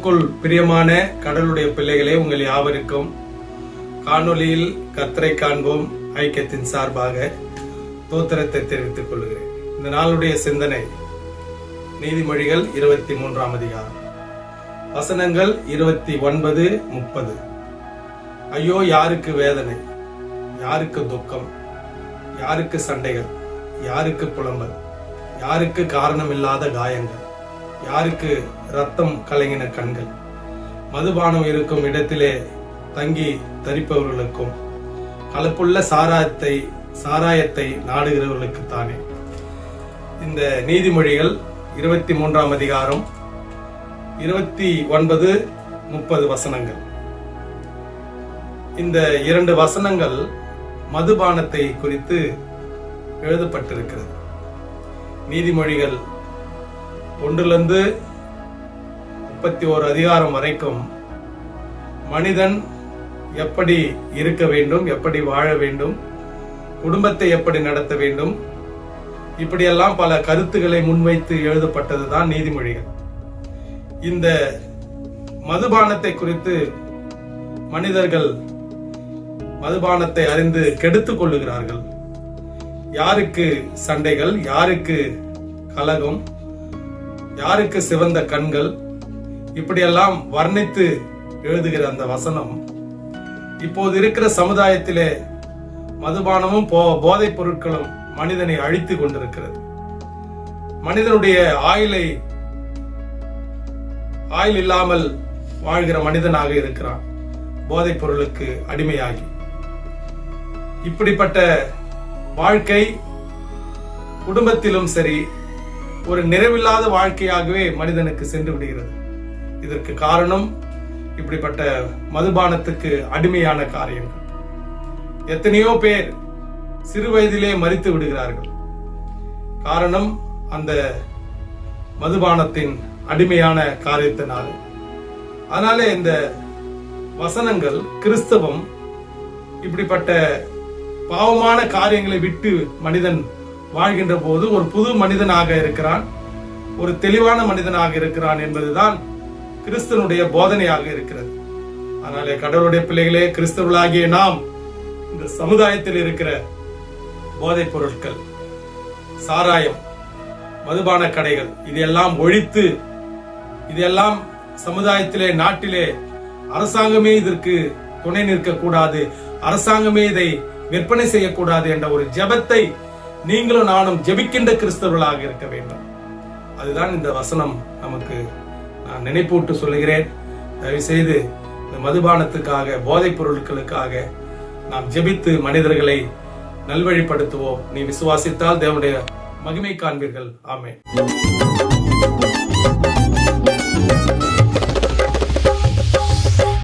கிறிஸ்துவுக்குள் பிரியமான கடவுளுடைய பிள்ளைகளே, உங்கள் யாவருக்கும் காணொலியில் கர்த்தரை காண்போம் ஐக்கியத்தின் சார்பாக தோத்திரத்தை தெரிவித்துக் கொள்கிறேன். இந்த நாளுடைய சிந்தனை நீதிமொழிகள் 23ஆம் அதிகாரம், வசனங்கள் 29, 30. ஐயோ, யாருக்கு வேதனை, யாருக்கு துக்கம், யாருக்கு சண்டைகள், யாருக்கு புலம்பல், யாருக்கு காரணமில்லாத காயங்கள், யாருக்கு ரத்தம் கலங்கின கண்கள், மதுபானம் இருக்கும் இடத்திலே தங்கி தரிப்பவர்களுக்கும் கலப்புள்ள சாராயத்தை நாடுகிறவர்களுக்கு தானே. இந்த நீதிமொழிகள் 23ஆம் அதிகாரம் 29, 30 வசனங்கள். இந்த 2 வசனங்கள் மதுபானத்தை குறித்து எழுதப்பட்டிருக்கிறது. நீதிமொழிகள் 1 31 அதிகாரம் வரைக்கும் மனிதன் எப்படி இருக்க வேண்டும், எப்படி வாழ வேண்டும், குடும்பத்தை எப்படி நடத்த வேண்டும், இப்படியெல்லாம் பல கருத்துக்களை முன்வைத்து எழுதப்பட்டதுதான் நீதிமொழிகள். இந்த மதுபானத்தை குறித்து மனிதர்கள் மதுபானத்தை அறிந்து கெடுத்துக் கொள்ளுகிறார்கள். யாருக்கு சண்டைகள், யாருக்கு கலகம், யாருக்கு சிவந்த கண்கள், இப்படியெல்லாம் வர்ணித்து எழுதுகிற அந்த வசனம் இப்போது இருக்கிற சமுதாயத்திலே மதுபானமும் போதைப் பொருட்களும் மனிதனை அழித்து கொண்டிருக்கிறது. மனிதனுடைய ஆயுள் இல்லாமல் வாழ்கிற மனிதனாக இருக்கிறான், போதைப் பொருளுக்கு அடிமையாகி. இப்படிப்பட்ட வாழ்க்கை குடும்பத்திலும் சரி ஒரு நிறைவில்லாத வாழ்க்கையாகவே மனிதனுக்கு சென்று விடுகிறது. இதற்கு காரணம் இப்படிப்பட்ட மதுபானத்துக்கு அடிமையான காரியங்கள். எத்தனையோ பேர் சிறு வயதிலே மரித்து விடுகிறார்கள். காரணம் அந்த மதுபானத்தின் அடிமையான காரியத்தினால். அதனாலே இந்த வசனங்கள் கிறிஸ்தவம் இப்படிப்பட்ட பாவமான காரியங்களை விட்டு மனிதன் வாழ்கின்ற போது ஒரு புது மனிதனாக இருக்கிறான், ஒரு தெளிவான மனிதனாக இருக்கிறான் என்பதுதான் கிறிஸ்தனுடைய போதனையாக இருக்கிறது. அதனாலே கடவுளுடைய பிள்ளைகளே, கிறிஸ்தவர்களாகிய நாம் இந்த சமுதாயத்தில் இருக்கிற போதைப் பொருட்கள், சாராயம், மதுபான கடைகள், இதெல்லாம் ஒழித்து, இதெல்லாம் சமுதாயத்திலே, நாட்டிலே அரசாங்கமே இதற்கு துணை நிற்க கூடாது, அரசாங்கமே இதை விற்பனை செய்யக்கூடாது என்ற ஒரு ஜெபத்தை நீங்களும் நானும் ஜெபிக்கின்ற கிறிஸ்தவர்களாக இருக்க வேண்டும். அதுதான் இந்த வசனம் நமக்கு நான் நினைப்பூட்டு சொல்லுகிறேன். தயவு செய்து இந்த மதுபானத்துக்காக, போதைப் பொருட்களுக்காக நாம் ஜெபித்து மனிதர்களை நல்வழிப்படுத்துவோம். நீ விசுவாசித்தால் தேவனுடைய மகிமை காண்பீர்கள். ஆமென்.